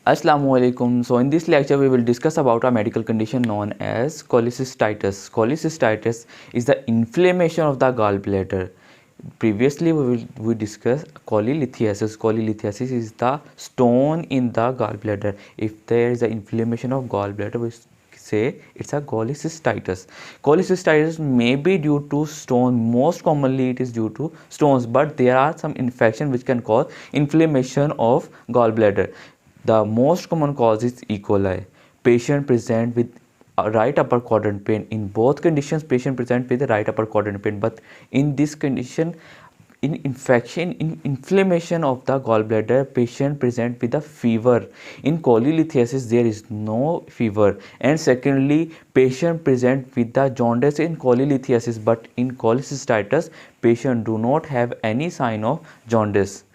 Assalamu alaikum. So in this lecture we will discuss about a medical condition known as cholecystitis. Cholecystitis is the inflammation of the gallbladder. Previously we discussed cholelithiasis. Cholelithiasis is the stone in the gallbladder. If there is an inflammation of gallbladder, we say it's a cholecystitis. Cholecystitis may be due to stone. Most commonly it is due to stones, but there are some infection which can cause inflammation of gallbladder. The most common cause is E. coli. Patient present with right upper quadrant pain. In both conditions, patient present with right upper quadrant pain. But in this condition, in inflammation of the gallbladder, patient present with a fever. In cholelithiasis, there is no fever. And secondly, patient present with the jaundice in cholelithiasis, but in cholecystitis, patient do not have any sign of jaundice.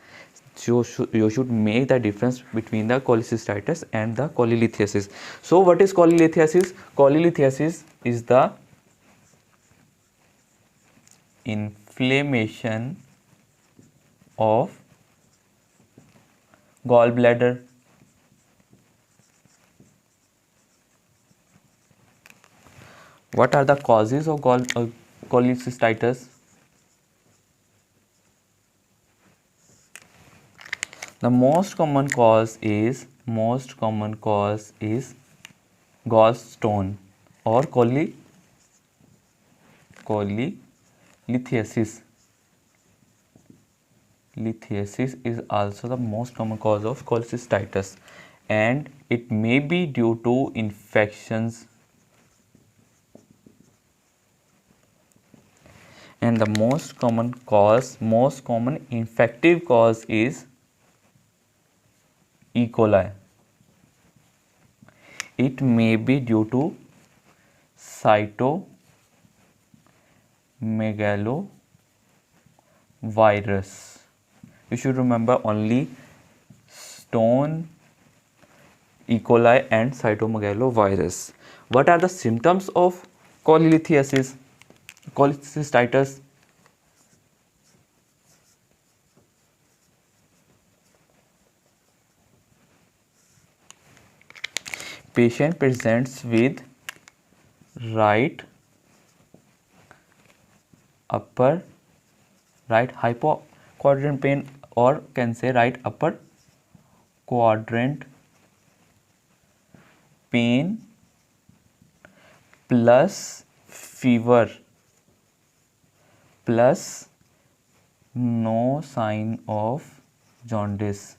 So you should make the difference between the cholecystitis and the cholelithiasis. So what is cholelithiasis? Cholelithiasis is the inflammation of gallbladder. What are the causes of cholecystitis? The most common cause is gallstone or cholelithiasis. Lithiasis is also the most common cause of cholecystitis, and it may be due to infections, and the most common infective cause is E. coli. It may be due to cytomegalovirus. You should remember only stone, E. coli and cytomegalovirus. What are the symptoms of cholecystitis? Patient presents with right upper right hypoquadrant pain, or can say right upper quadrant pain plus fever plus no sign of jaundice,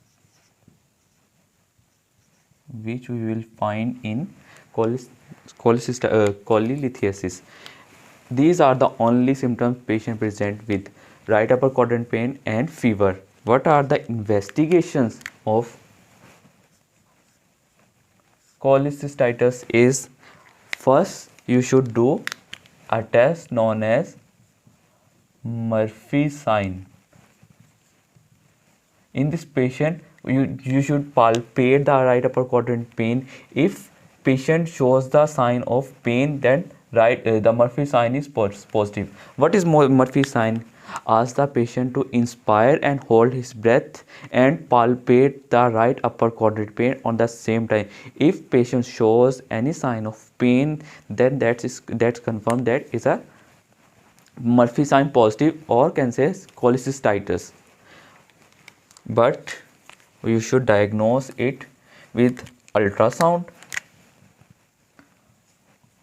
which we will find in cholelithiasis. These are the only symptoms patient present with right upper quadrant pain and fever. What are the investigations of cholecystitis? Is first you should do a test known as Murphy's sign. In this patient, you should palpate the right upper quadrant pain. If patient shows the sign of pain, then the Murphy sign is positive. What is Murphy sign? Ask the patient to inspire and hold his breath and palpate the right upper quadrant pain on the same time. If patient shows any sign of pain, then that's confirmed that is a Murphy sign positive, or can say cholecystitis. But you should diagnose it with ultrasound,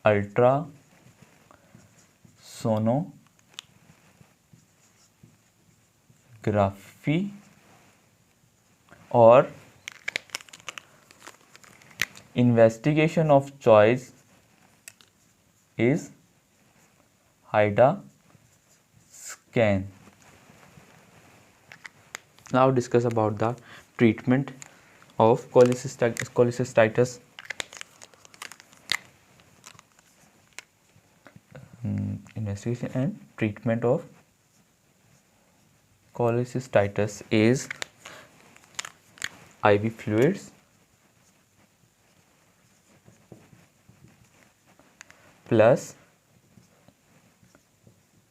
ultrasonography, or investigation of choice is HIDA scan. Now discuss about the treatment of cholecystitis. Investigation and treatment of cholecystitis is IV fluids plus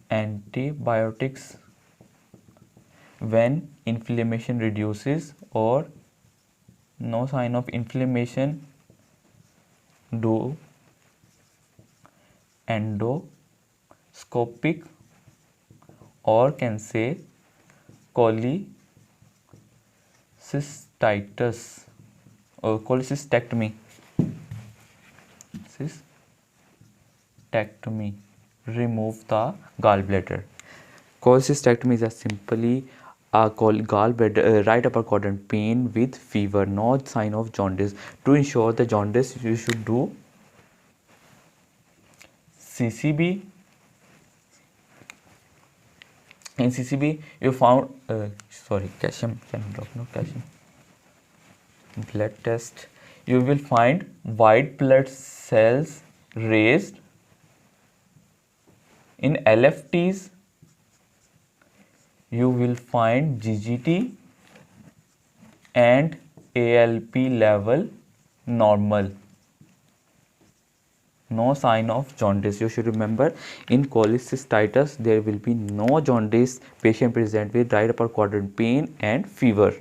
antibiotics when inflammation reduces or no sign of inflammation, do endoscopic, or can say cholecystitis or cholecystectomy. Cystectomy, remove the gallbladder. Cholecystectomy is a simply gallbladder, right upper quadrant pain with fever, no sign of jaundice. To ensure the jaundice, you should do CCB. In CCB, you found calcium blood test. You will find white blood cells raised. In LFTs, you will find GGT and ALP level normal. No sign of jaundice. You should remember, in cholecystitis there will be no jaundice. Patient present with right upper quadrant pain and fever.